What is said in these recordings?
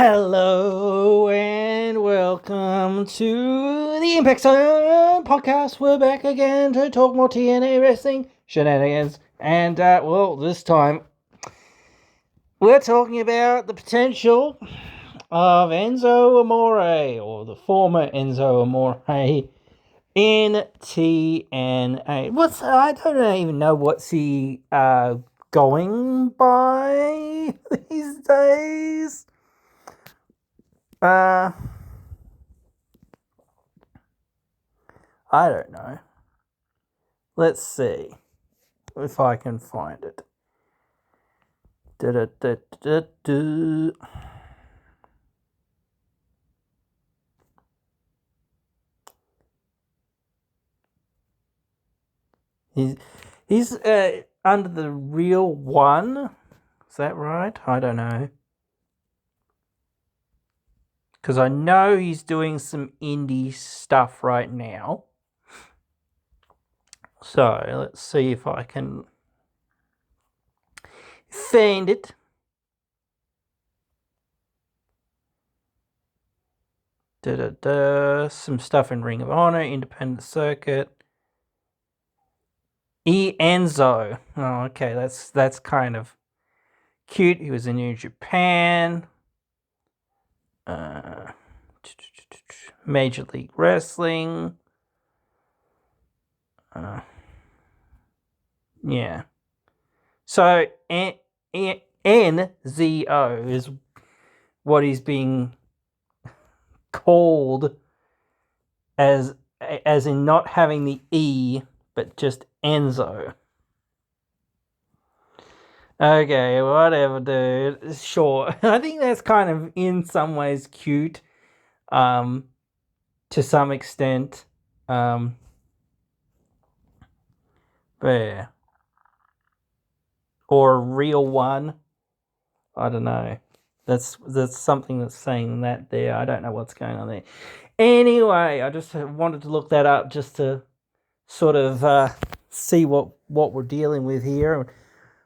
Hello and welcome to the impzonepod podcast. We're back again to talk more TNA wrestling shenanigans, and this time we're talking about the potential of Enzo Amore, or the former Enzo Amore, in TNA. I don't even know what's he going by these days. I don't know. Let's see if I can find it. He's under the real one. Is that right? I don't know. Because I know he's doing some indie stuff right now. So let's see if I can find it. Some stuff in Ring of Honor, Independent Circuit. Enzo. Oh, okay, that's kind of cute. He was in New Japan. Major League Wrestling. Yeah. So NZO is what he's being called, as in not having the E, but just Enzo. Okay, whatever, dude. Sure. I think that's kind of in some ways cute. To some extent. But yeah. Or a real one. I don't know. That's something that's saying that there. I don't know what's going on there. Anyway, I just wanted to look that up just to sort of see what we're dealing with here and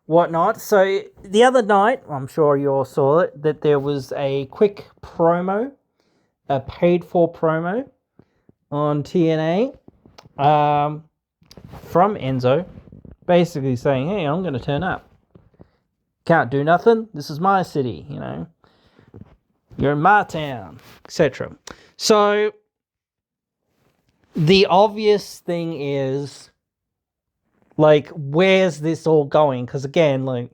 whatnot. So the other night, I'm sure you all saw it, that there was a quick promo, a paid-for promo on TNA from Enzo, basically saying, hey, I'm going to turn up. Can't do nothing. This is my city, you know. You're in my town, etc. So the obvious thing is, like, where's this all going? Because again, like,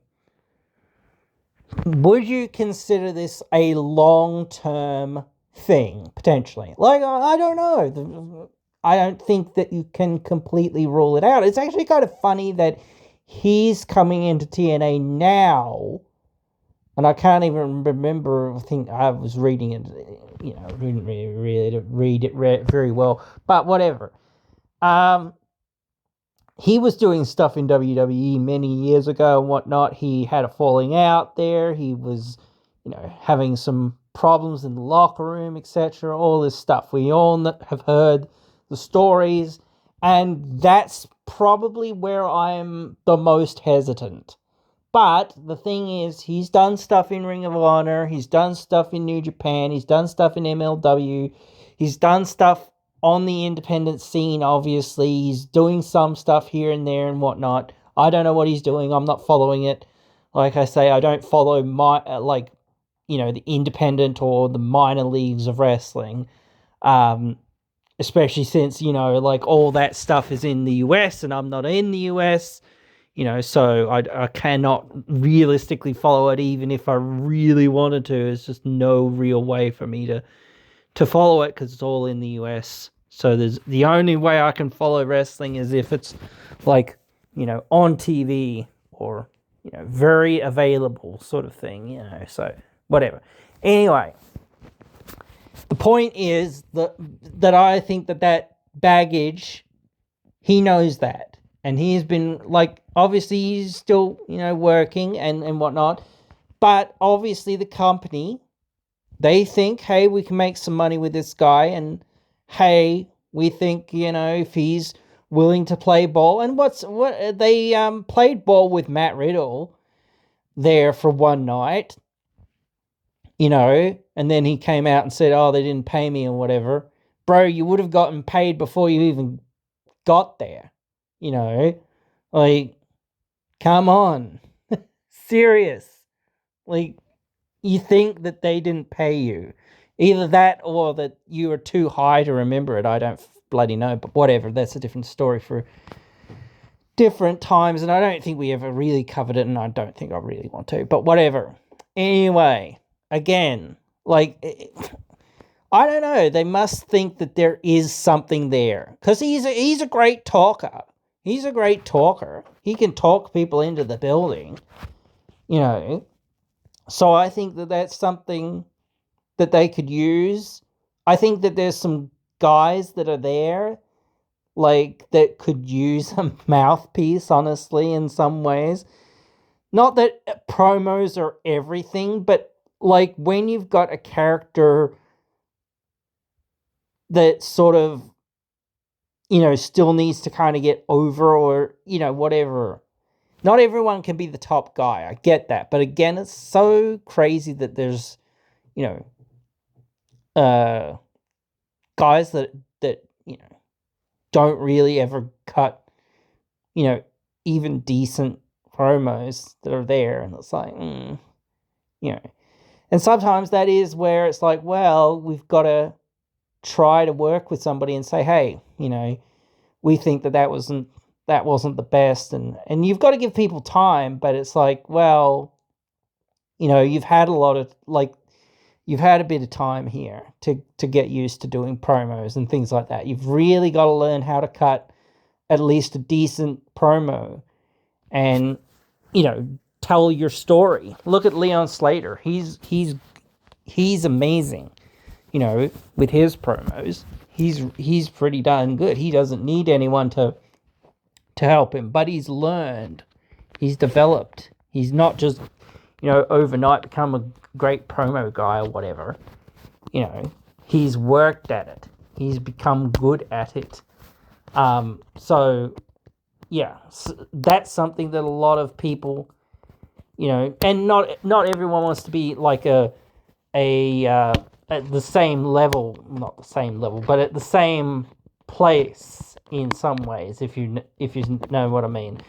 would you consider this a long-term thing, potentially? Like, I don't know. I don't think that you can completely rule it out. It's actually kind of funny that he's coming into TNA now, and I can't even remember. I think I was reading it, you know, didn't really read it very well, but whatever. He was doing stuff in WWE many years ago and whatnot. He had a falling out there. He was, you know, having some problems in the locker room, etc. All this stuff. We all have heard the stories, and that's probably where I'm the most hesitant. But the thing is, he's done stuff in Ring of Honor, he's done stuff in New Japan, he's done stuff in MLW, he's done stuff on the independent scene, obviously. He's doing some stuff here and there and whatnot. I don't know what he's doing. I'm not following it. Like I say, I don't follow the independent or the minor leagues of wrestling. Especially since, like, all that stuff is in the US and I'm not in the US. So I cannot realistically follow it, even if I really wanted to. It's just no real way for me to follow it, because it's all in the US. So the only way I can follow wrestling is if it's, like, on TV or, very available sort of thing, so whatever. Anyway, the point is that I think that baggage, he knows that. And he has been, like, obviously he's still, working and whatnot. But obviously the company, they think, hey, we can make some money with this guy. And, hey, we think, if he's willing to play ball. And they played ball with Matt Riddle there for one night. and then he came out and said, oh, they didn't pay me or whatever. Bro, you would have gotten paid before you even got there, like, come on. Serious. Like, you think that they didn't pay you. Either that or that you were too high to remember it. I don't bloody know, but whatever. That's a different story for different times, and I don't think we ever really covered it, and I don't think I really want to, but whatever. Anyway, again, like, I don't know. They must think that there is something there, because he's a great talker. He's a great talker. He can talk people into the building, So I think that that's something that they could use. I think that there's some guys that are there, like, that could use a mouthpiece, honestly, in some ways. Not that promos are everything, but, like, when you've got a character that sort of, still needs to kind of get over, or, whatever. Not everyone can be the top guy. I get that. But again, it's so crazy that there's, guys that don't really ever cut, even decent promos that are there. And it's like, And sometimes that is where it's like, well, we've got to try to work with somebody and say, hey, we think that wasn't the best, and you've got to give people time, but it's like, well, you've had you've had a bit of time here to get used to doing promos and things like that. You've really got to learn how to cut at least a decent promo and, tell your story. Look at Leon Slater. He's amazing, with his promos. He's pretty darn good. He doesn't need anyone to help him, but he's learned. He's developed. He's not just, overnight become a great promo guy or whatever. He's worked at it. He's become good at it. So, yeah, that's something that a lot of people, and not everyone wants to be like at the same level, not the same level, but at the same place in some ways, if you know what I mean.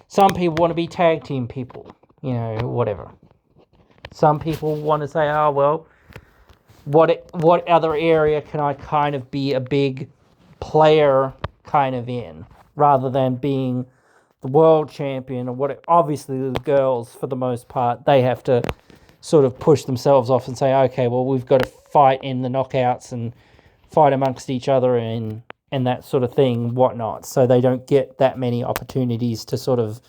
Some people want to be tag team people, whatever. Some people want to say, oh, well, what other area can I kind of be a big player kind of in, rather than being the world champion or what. Obviously, the girls, for the most part, they have to sort of push themselves off and say, okay, well, we've got to fight in the knockouts and fight amongst each other and that sort of thing, whatnot. So they don't get that many opportunities to sort of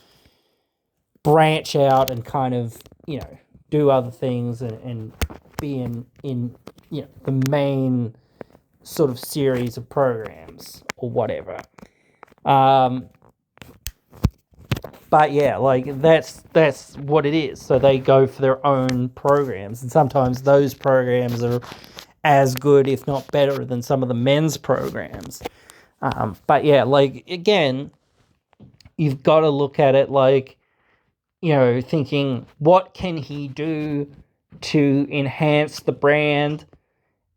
branch out and kind of, do other things and be in the main sort of series of programs or whatever. But yeah, like, that's what it is. So they go for their own programs, and sometimes those programs are as good, if not better, than some of the men's programs. But yeah, like, again, you've got to look at it like, thinking, what can he do to enhance the brand,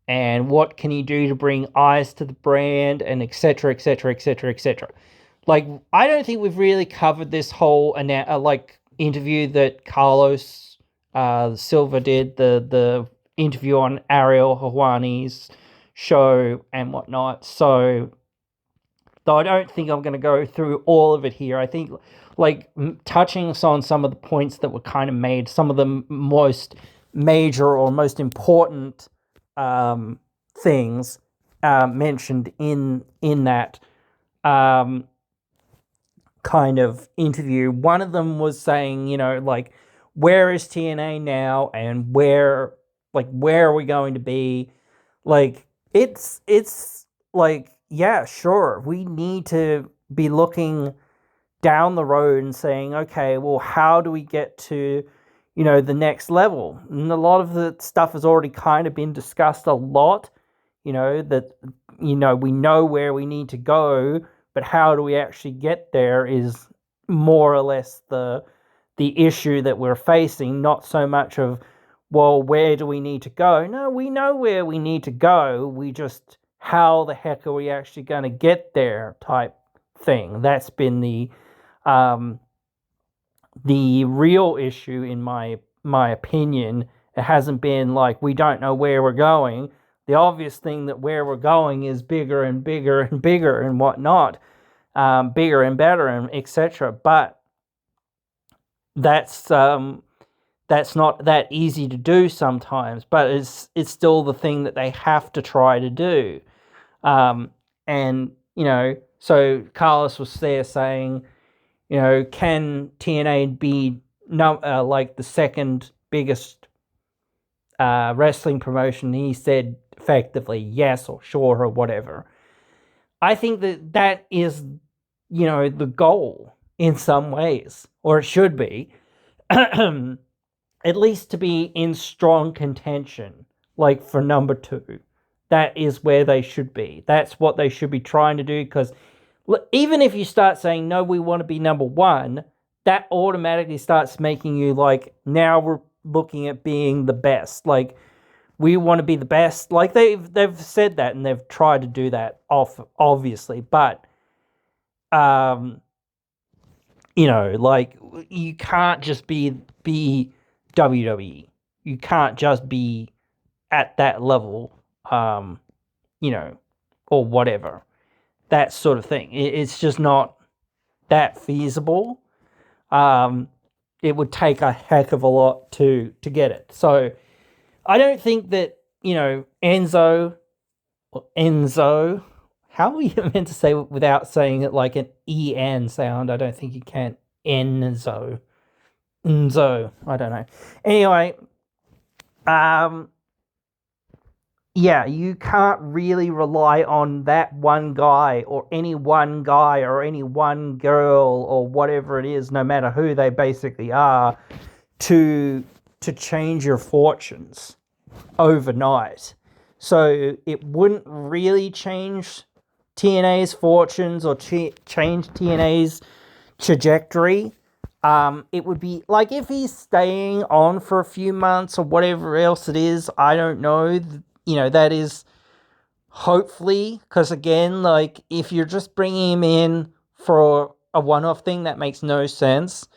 and what can he do to bring eyes to the brand, and et cetera, et cetera, et cetera, et cetera. Like, I don't think we've really covered this whole interview that Carlos Silva did, the interview on Ariel Helwani's show and whatnot. So, though I don't think I'm going to go through all of it here. I think, like, touching on some of the points that were kind of made, some of the most major or most important things mentioned in that kind of interview. One of them was saying, like, where is TNA now, and where are we going to be? Like, it's like, yeah, sure, we need to be looking down the road and saying, okay, well, how do we get to, the next level? And a lot of the stuff has already kind of been discussed a lot, that, we know where we need to go, but how do we actually get there is more or less the issue that we're facing, not so much of well, where do we need to go? No, we know where we need to go. We just, how the heck are we actually going to get there type thing. That's been the real issue in my opinion. It hasn't been like we don't know where we're going. The obvious thing that where we're going is bigger and bigger and bigger and whatnot, bigger and better and etc. But that's not that easy to do sometimes. But it's still the thing that they have to try to do. And so Carlos was there saying, can TNA be like the second biggest wrestling promotion? He said effectively yes or sure or whatever. I think that is, the goal in some ways, or it should be, at least to be in strong contention, like for number 2. That is where they should be. That's what they should be trying to do, because even if you start saying, no, we want to be number 1, that automatically starts making you like, now we're looking at being the best. Like, we want to be the best. Like, they've said that, and they've tried to do that obviously. But, like, you can't just be WWE. You can't just be at that level, or whatever. That sort of thing. It's just not that feasible. It would take a heck of a lot to get it. So I don't think that, Enzo, how are you meant to say it without saying it like an EN sound? I don't think you can. Enzo, I don't know. Anyway, yeah, you can't really rely on that one guy or any one guy or any one girl or whatever it is, no matter who they basically are, to change your fortunes overnight. So it wouldn't really change TNA's fortunes or change TNA's trajectory. It would be like if he's staying on for a few months or whatever else it is, I don't know. That is hopefully, because again, like, if you're just bringing him in for a one-off thing, that makes no sense.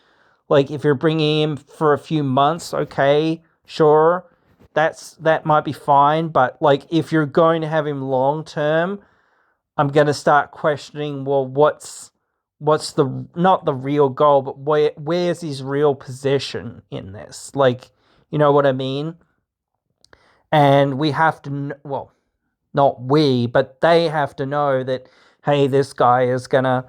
Like, if you're bringing him for a few months, okay, sure, that might be fine. But like, if you're going to have him long term, I'm going to start questioning, well, what's the, not the real goal, but where's his real position in this? Like, you know what I mean? And we have to, well, not we, but they have to know that, hey, this guy is gonna,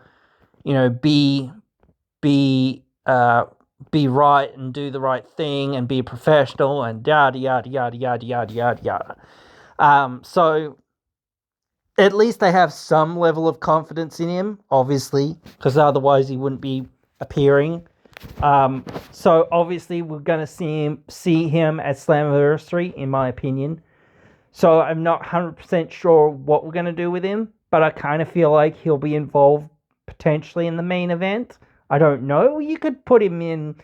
be right and do the right thing and be professional and yada yada yada yada yada yada yada. So at least they have some level of confidence in him, obviously, because otherwise he wouldn't be appearing. So obviously we're going to see him at Slammiversary, in my opinion. So I'm not 100% sure what we're going to do with him, but I kind of feel like he'll be involved potentially in the main event. I don't know. You could put him in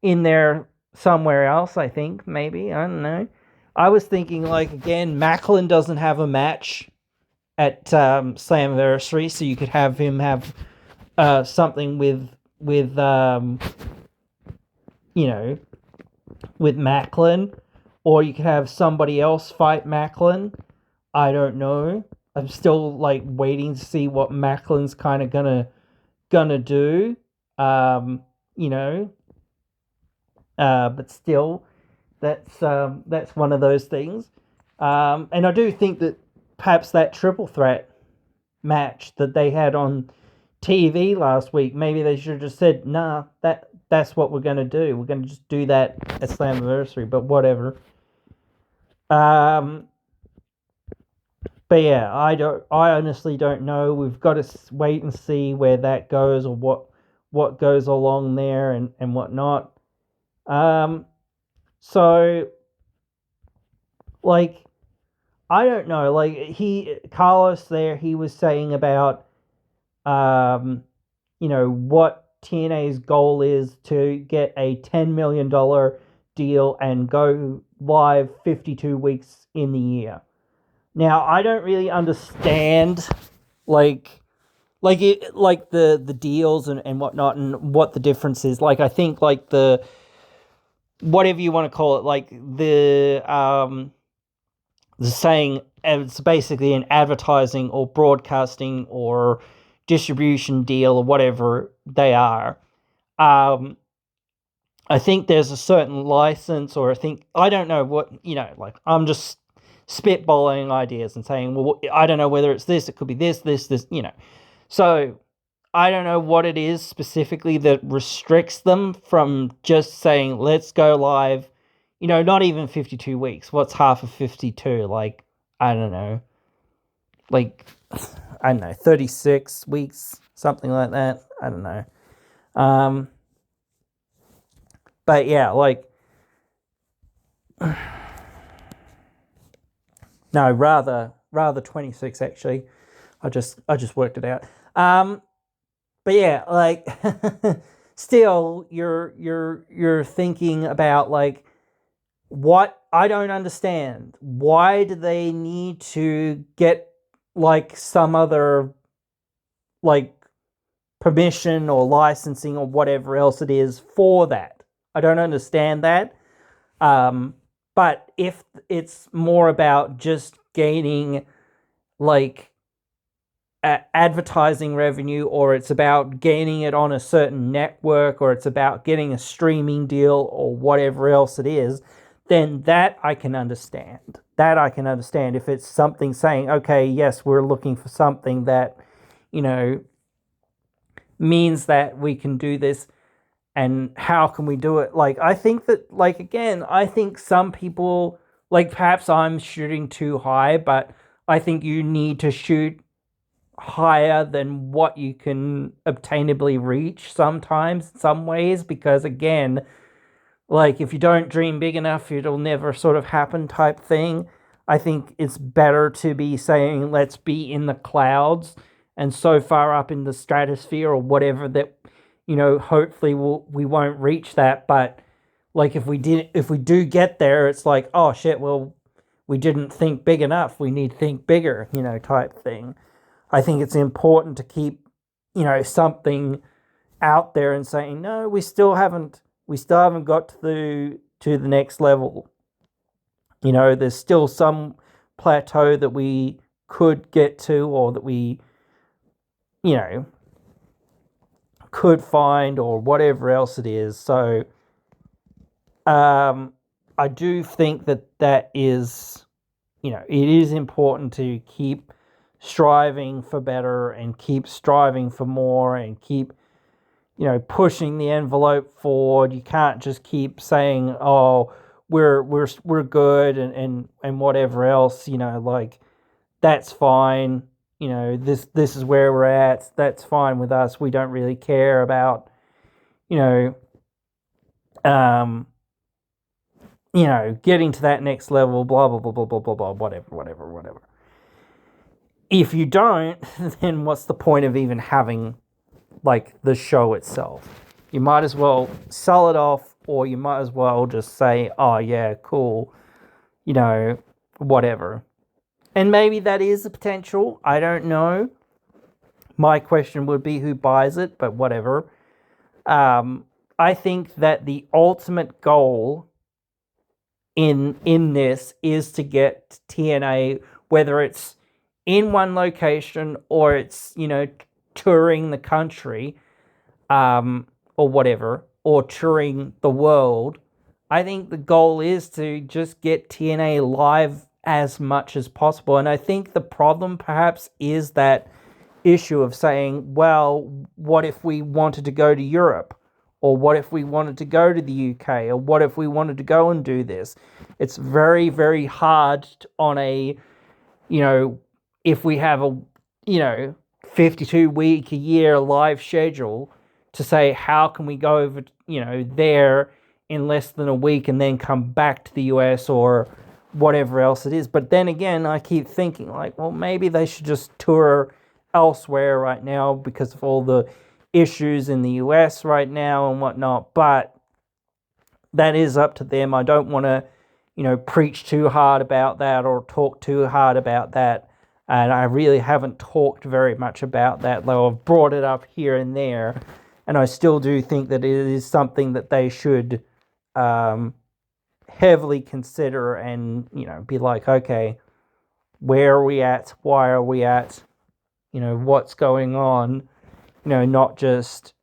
there somewhere else, I think, maybe. I don't know. I was thinking, like, again, Macklin doesn't have a match at Slammiversary, so you could have him have something with Macklin, or you could have somebody else fight Macklin. I don't know. I'm still like waiting to see what Macklin's kind of gonna do. But still, that's one of those things. And I do think that perhaps that triple threat match that they had on TV last week, maybe they should have just said, nah, that's what we're going to do. We're going to just do that at Slammiversary, but whatever. But yeah, I honestly don't know. We've got to wait and see where that goes, or what goes along there and whatnot. So, like, I don't know. Like, Carlos there, he was saying about, what TNA's goal is to get a $10 million deal and go live 52 weeks in the year. Now, I don't really understand like the deals and whatnot and what the difference is. Like, I think like the whatever you want to call it, like the saying it's basically an advertising or broadcasting or distribution deal or whatever they are. I think there's a certain license, or I don't know what, like I'm just spitballing ideas and saying, well, I don't know whether it's this, it could be this, So I don't know what it is specifically that restricts them from just saying, let's go live, not even 52 weeks. What's half of 52? Like, I don't know. Like, I don't know, 36 weeks, something like that. I don't know. But yeah, like, no, rather 26 actually. I just worked it out. But yeah, like, still, you're thinking about like, what I don't understand. Why do they need to get like some other like permission or licensing or whatever else it is for that? I don't understand that. But if it's more about just gaining like advertising revenue, or it's about gaining it on a certain network, or it's about getting a streaming deal or whatever else it is, then that I can understand. If it's something saying, okay, yes, we're looking for something that, means that we can do this. And how can we do it? Like, I think that, like, again, I think some people, like, perhaps I'm shooting too high, but I think you need to shoot higher than what you can obtainably reach sometimes, in some ways, because, again, like, if you don't dream big enough, it'll never sort of happen type thing. I think it's better to be saying, let's be in the clouds and so far up in the stratosphere or whatever that, hopefully we won't reach that. But like, if we do get there, it's like, oh shit, well, we didn't think big enough. We need to think bigger, type thing. I think it's important to keep, something out there and saying, no, we still haven't got to the next level. There's still some plateau that we could get to, or that we, could find, or whatever else it is. So I do think that is, it is important to keep striving for better and keep striving for more and keep, pushing the envelope forward. You can't just keep saying, oh, we're good and whatever else, like, that's fine. This is where we're at. That's fine with us. We don't really care about, getting to that next level, blah, blah, blah, blah, blah, blah, blah, whatever. If you don't, then what's the point of even having, like, the show itself? You might as well sell it off, or you might as well just say, oh, yeah, cool, whatever. And maybe that is a potential. I don't know. My question would be who buys it, but whatever. I think that the ultimate goal in this is to get TNA, whether it's in one location or it's, touring the country, or whatever, or touring the world. I think the goal is to just get TNA live as much as possible. And I think the problem perhaps is that issue of saying, well, what if we wanted to go to Europe? Or what if we wanted to go to the UK? Or what if we wanted to go and do this? It's very, very hard on a, if we have a, 52 week a year live schedule, to say, how can we go over, there in less than a week and then come back to the US or whatever else it is. But then again, I keep thinking, like, well, maybe they should just tour elsewhere right now because of all the issues in the US right now and whatnot. But that is up to them. I don't want to, preach too hard about that or talk too hard about that. And I really haven't talked very much about that, though I've brought it up here and there. And I still do think that it is something that they should heavily consider and, be like, okay, where are we at? Why are we at? What's going on? Not just,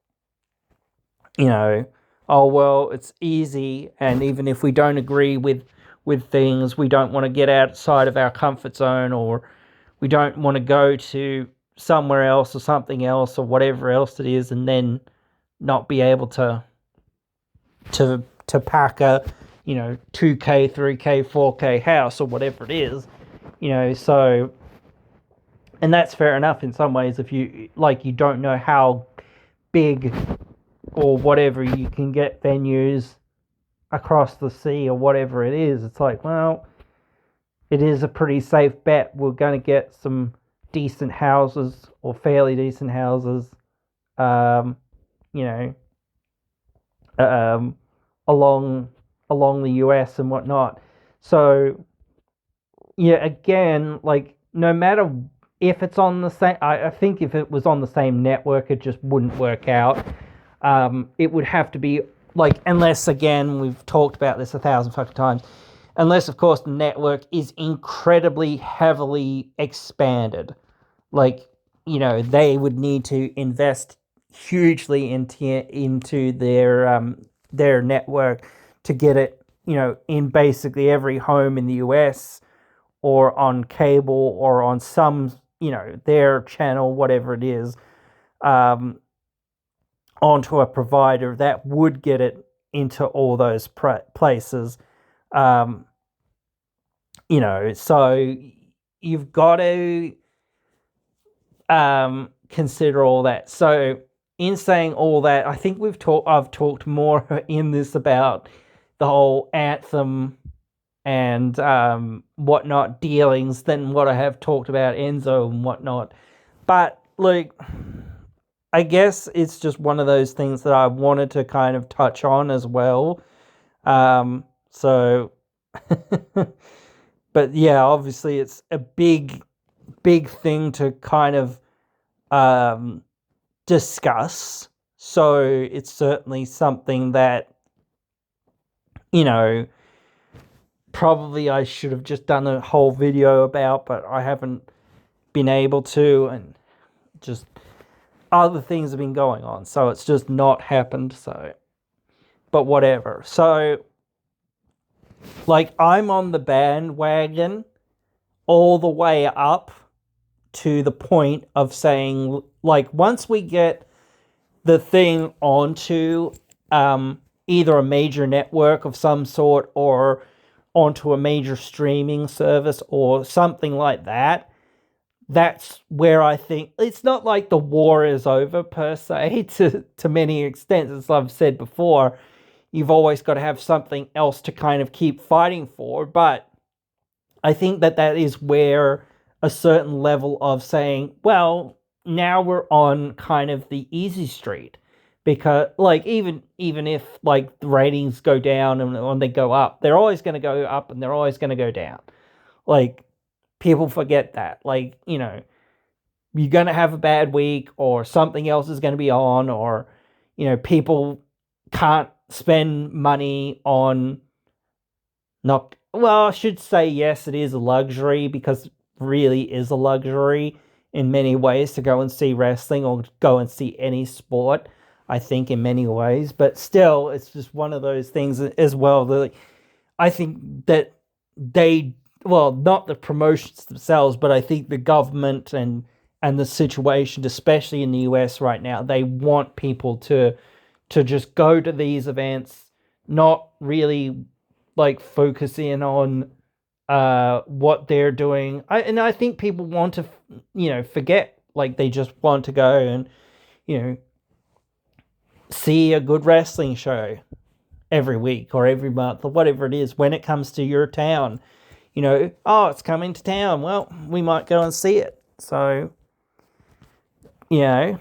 oh, well, it's easy. And even if we don't agree with things, we don't want to get outside of our comfort zone, or we don't want to go to somewhere else or something else or whatever else it is, and then not be able to pack a 2K, 3K, 4K house or whatever it is, so, and that's fair enough in some ways. If you don't know how big or whatever you can get venues across the sea or whatever it is, it's like, well, it is a pretty safe bet we're going to get some decent houses or fairly decent houses, along the US and whatnot. So, yeah, again, no matter if it's on the same, I think if it was on the same network, it just wouldn't work out. It would have to be, unless, again, we've talked about this 1,000 fucking times, unless, of course, the network is incredibly heavily expanded. They would need to invest hugely into their network to get it, in basically every home in the US, or on cable, or on some, their channel, whatever it is, onto a provider that would get it into all those places. So you've got to consider all that. So in saying all that, I think I've talked more in this about the whole Anthem and whatnot dealings than what I have talked about Enzo and whatnot. But I guess it's just one of those things that I wanted to kind of touch on as well. So, but yeah, obviously it's a big thing to kind of discuss. So it's certainly something that, probably I should have just done a whole video about, but I haven't been able to, and just other things have been going on, so it's just not happened. So, but whatever. So, I'm on the bandwagon all the way up to the point of saying, once we get the thing onto either a major network of some sort or onto a major streaming service or something like that, that's where I think it's not like the war is over per se to many extents. As I've said before, you've always got to have something else to kind of keep fighting for. But I think that is where a certain level of saying, well, now we're on kind of the easy street. Because, even if, the ratings go down and when they go up, they're always going to go up and they're always going to go down. People forget that. You're going to have a bad week, or something else is going to be on, or, people can't spend money on not... Well, I should say, yes, it is a luxury, because it really is a luxury in many ways to go and see wrestling or go and see any sport. I think in many ways, but still, it's just one of those things as well that I think that not the promotions themselves, but I think the government and the situation, especially in the US right now, they want people to just go to these events, not really focus in on what they're doing. I think people want to, forget, they just want to go and, see a good wrestling show every week or every month or whatever it is when it comes to your town. Oh, it's coming to town. Well, we might go and see it. So, why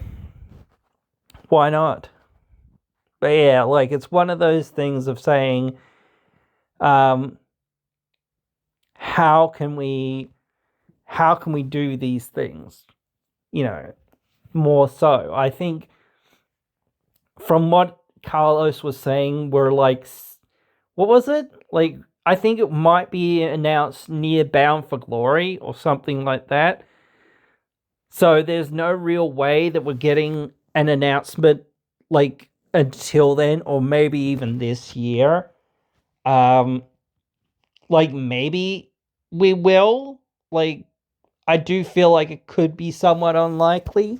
not? But yeah, like, it's one of those things of saying, how can we do these things, more so. I think from what Carlos was saying, we're like, what was it? Like, I think it might be announced near Bound for Glory or something like that. So there's no real way that we're getting an announcement, like, until then, or maybe even this year. Like, maybe we will. Like, I do feel like it could be somewhat unlikely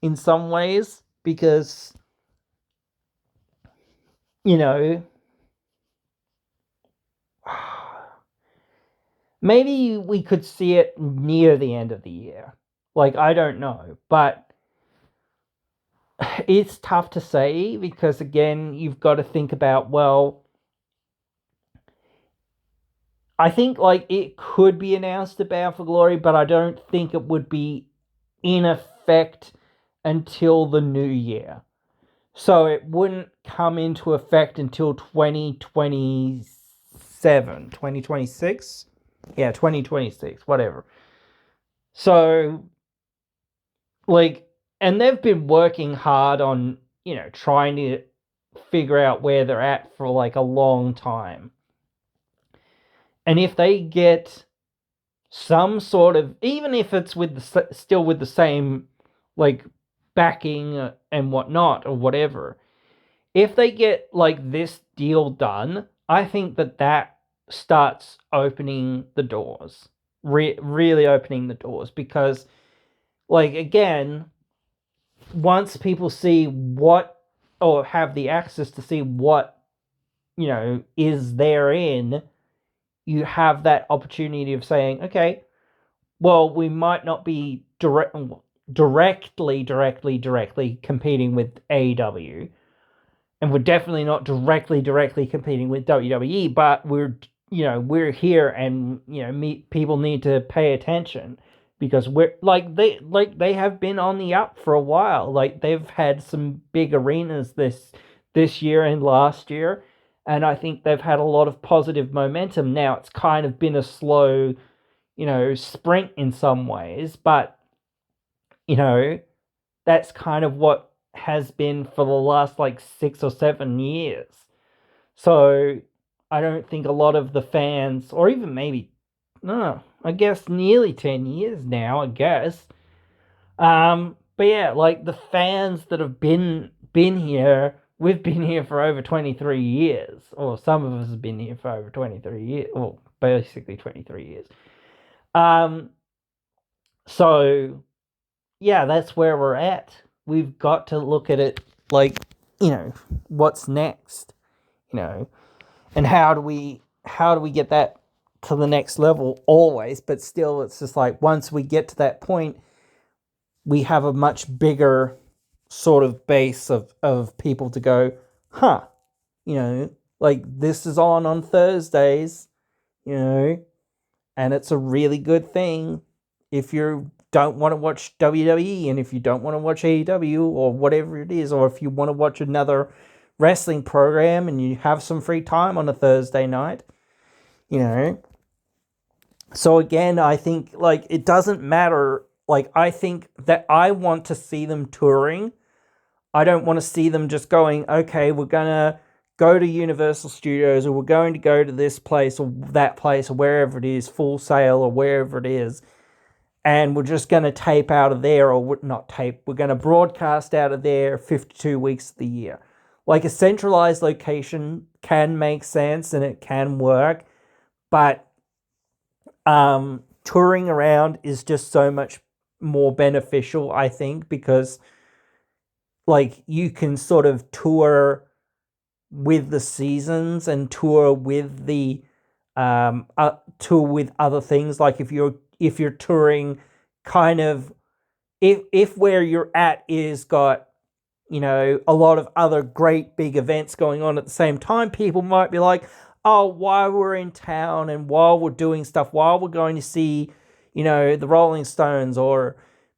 in some ways, because, maybe we could see it near the end of the year. Like, I don't know. But it's tough to say, because, again, you've got to think about, well, I think, like, it could be announced at Bound for Glory, but I don't think it would be in effect until the new year. So it wouldn't come into effect until 2027, 2026? Yeah, 2026, whatever. So, like, and they've been working hard on, trying to figure out where they're at for, like, a long time. And if they get some sort of, even if it's still with the same, like, backing and whatnot or whatever, if they get, like, this deal done, I think that starts opening the doors, really opening the doors, because, like, again, once people see what, or have the access to see what, is therein, you have that opportunity of saying, okay, well, we might not be directly competing with AEW, and we're definitely not directly competing with WWE, but we're here, and, people need to pay attention, because we're they have been on the up for a while. Like, they've had some big arenas this year and last year, and I think they've had a lot of positive momentum. Now, it's kind of been a slow, sprint in some ways, but, that's kind of what has been for the last, like, 6 or 7 years. So I don't think a lot of the fans, or even maybe, no, I guess nearly 10 years now, I guess. But yeah, like, the fans that have been here, we've been here for over 23 years, or some of us have been here for over 23 years, or basically 23 years. So yeah, that's where we're at. We've got to look at it like, what's next, and how do we get that to the next level always. But still, it's just like, once we get to that point, we have a much bigger sort of base of people to go, like, this is on Thursdays, and it's a really good thing if you don't want to watch WWE, and if you don't want to watch AEW or whatever it is, or if you want to watch another wrestling program and you have some free time on a Thursday night, So again, I think, like, it doesn't matter. Like, I think that I want to see them touring. I don't want to see them just going, okay, we're going to go to Universal Studios, or we're going to go to this place or that place or wherever it is, Full Sail or wherever it is, and we're just going to tape out of there, or not tape, we're going to broadcast out of there 52 weeks of the year. Like, a centralized location can make sense and it can work, but touring around is just so much more beneficial, I think, because, like, you can sort of tour with the seasons and tour with the tour with other things. Like, if you're touring, kind of, if where you're at is got, a lot of other great big events going on at the same time, people might be like, oh, while we're in town and while we're doing stuff, while we're going to see, the Rolling Stones or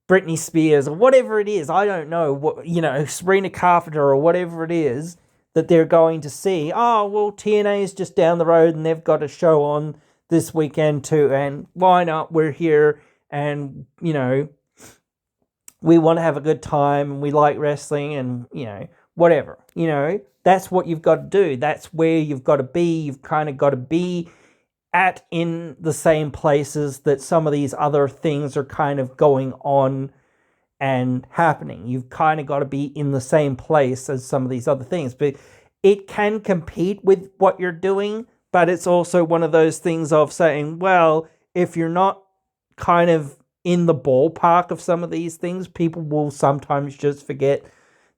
Britney Spears or whatever it is, I don't know, what, Sabrina Carpenter or whatever it is, that they're going to see, oh, well, TNA is just down the road and they've got a show on this weekend too, and why not? We're here, and, you know, we want to have a good time, and we like wrestling, and, you know, whatever. You know, that's what you've got to do. That's where you've got to be. You've kind of got to be at in the same places that some of these other things are kind of going on and happening. You've kind of got to be in the same place as some of these other things. But it can compete with what you're doing, but it's also one of those things of saying, well, if you're not kind of in the ballpark of some of these things, people will sometimes just forget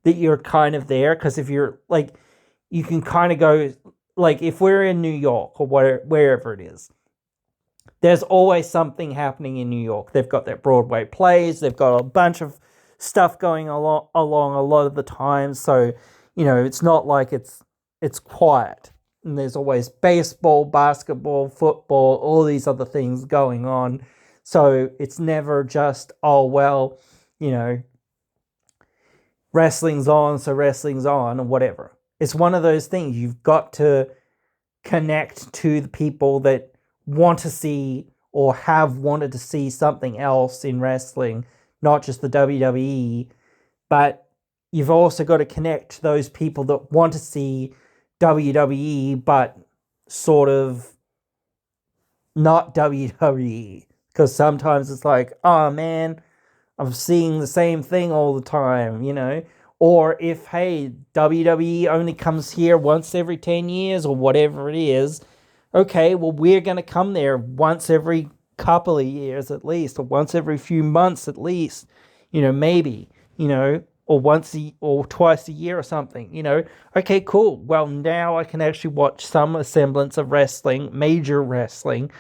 that you're kind of there. Because if you're like, you can kind of go, like, if we're in New York or wherever it is, there's always something happening in New York. They've got their Broadway plays. They've got a bunch of stuff going along a lot of the time. So, you know, it's not like it's quiet. And there's always baseball, basketball, football, all these other things going on. So it's never just, oh, well, you know, wrestling's on, so wrestling's on, or whatever. It's one of those things. You've got to connect to the people that want to see or have wanted to see something else in wrestling, not just the WWE, but you've also got to connect to those people that want to see WWE, but sort of not WWE. Because sometimes it's like, oh man, I'm seeing the same thing all the time, you know? Or if, hey, WWE only comes here once every 10 years or whatever it is, okay, well, we're going to come there once every couple of years at least, or once every few months at least, you know, maybe, you know, or or twice a year or something, you know. Okay, cool. Well, now I can actually watch some semblance of wrestling, major wrestling,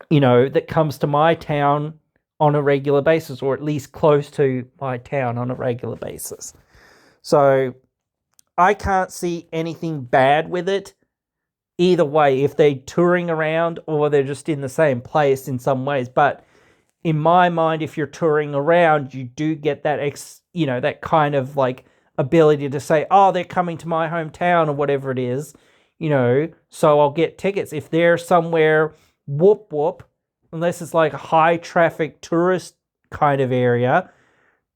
you know, that comes to my town on a regular basis, or at least close to my town on a regular basis. So I can't see anything bad with it either way, if they're touring around or they're just in the same place in some ways. But in my mind, if you're touring around, you do get that that kind of like ability to say, oh, they're coming to my hometown or whatever it is, you know, so I'll get tickets. If they're somewhere whoop, unless it's like a high traffic tourist kind of area,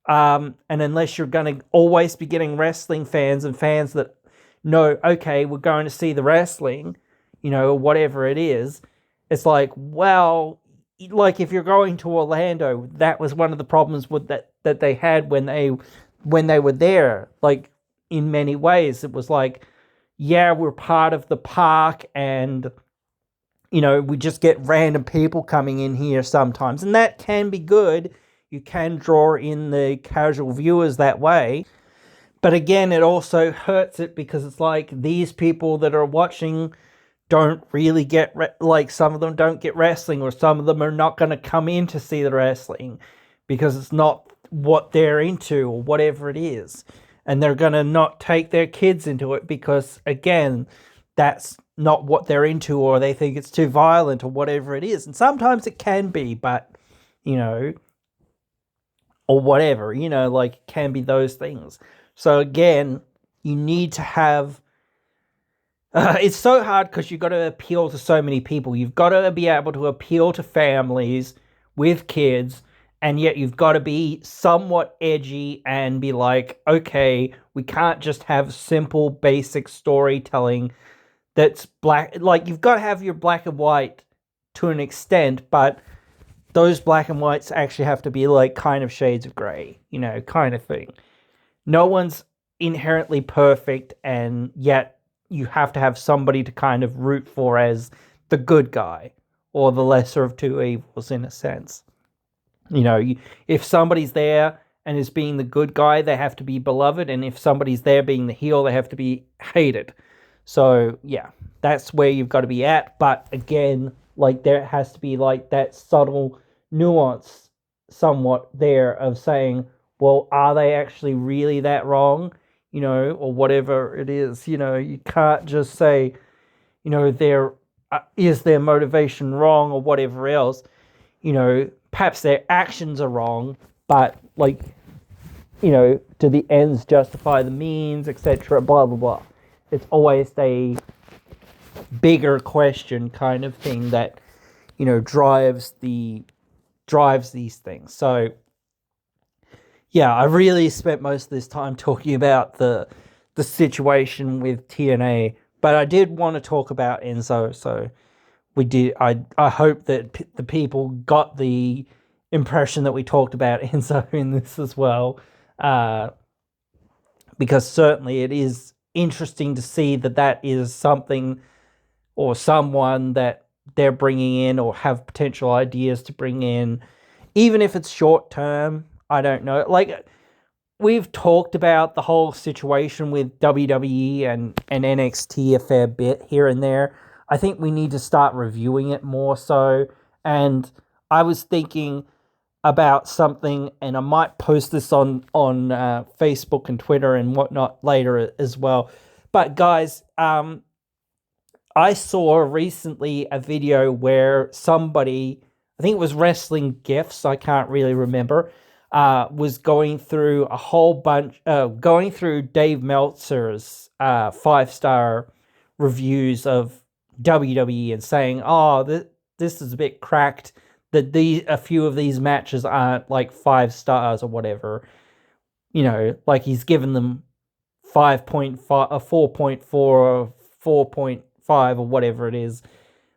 and unless you're going to always be getting wrestling fans and fans that know, okay, we're going to see the wrestling, you know, whatever it is, it's like, well, like if you're going to Orlando, that was one of the problems with that they had when they were there. Like, in many ways, it was like, yeah, we're part of the park, and, you know, we just get random people coming in here sometimes, and that can be good. You can draw in the casual viewers that way. But again, it also hurts it because it's like these people that are watching don't really get, like, some of them don't get wrestling, or some of them are not going to come in to see the wrestling because it's not what they're into or whatever it is. And they're going to not take their kids into it because, again, that's not what they're into, or they think it's too violent or whatever it is. And sometimes it can be, but, you know, or whatever, you know, like, it can be those things. So again, you need to have, it's so hard because you've got to appeal to so many people. You've got to be able to appeal to families with kids, and yet you've got to be somewhat edgy and be like, okay, we can't just have simple, basic storytelling that's black. Like, you've got to have your black and white to an extent, but those black and whites actually have to be like kind of shades of gray, you know, kind of thing. No one's inherently perfect, and yet you have to have somebody to kind of root for as the good guy, or the lesser of two evils, in a sense. You know, if somebody's there and is being the good guy, they have to be beloved, and if somebody's there being the heel, they have to be hated. So, yeah, that's where you've got to be at. But again, like, there has to be like that subtle nuance somewhat there of saying, well, are they actually really that wrong? You know, or whatever it is. You know, you can't just say, you know, is their motivation wrong or whatever else. You know, perhaps their actions are wrong, but, like, do the ends justify the means, etc., blah, blah, blah. It's always a bigger question kind of thing that, drives these things. So, yeah, I really spent most of this time talking about the situation with TNA, but I did want to talk about Enzo, so we did. I hope that the people got the impression that we talked about Enzo in this as well, because certainly it is interesting to see that is something or someone that they're bringing in or have potential ideas to bring in, even if it's short term. I don't know. Like, we've talked about the whole situation with WWE and NXT a fair bit here and there. I think we need to start reviewing it more so. And I was thinking about something, and I might post this on Facebook and Twitter and whatnot later as well. But guys, I saw recently a video where somebody, I think it was Wrestling Gifts, I can't really remember, was going through a whole bunch, going through Dave Meltzer's 5-star reviews of WWE and saying, oh, this is a bit cracked, that a few of these matches aren't like 5 stars or whatever. Like he's given them 5.5, 4.4, or 4.5 or whatever it is,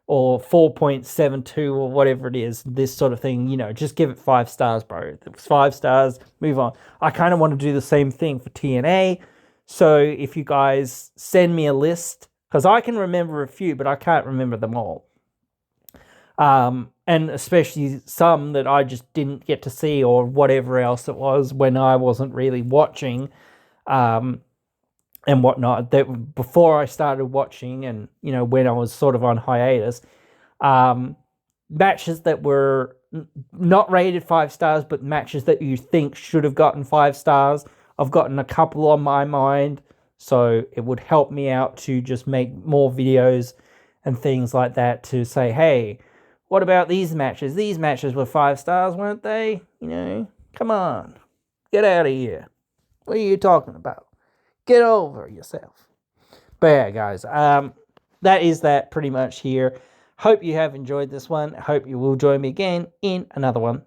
or 4.72 or whatever it is, this sort of thing. Just give it 5 stars, bro. It was 5 stars, move on. I kind of want to do the same thing for TNA. So if you guys send me a list, because I can remember a few, but I can't remember them all. And especially some that I just didn't get to see or whatever else it was when I wasn't really watching, and whatnot, that before I started watching, and when I was sort of on hiatus, matches that were not rated 5 stars, but matches that you think should have gotten 5 stars. I've gotten a couple on my mind, so it would help me out to just make more videos and things like that, to say, hey, what about these matches? These matches were 5 stars, weren't they? Come on, get out of here. What are you talking about? Get over yourself. But yeah, guys, that is that pretty much here. Hope you have enjoyed this one. Hope you will join me again in another one.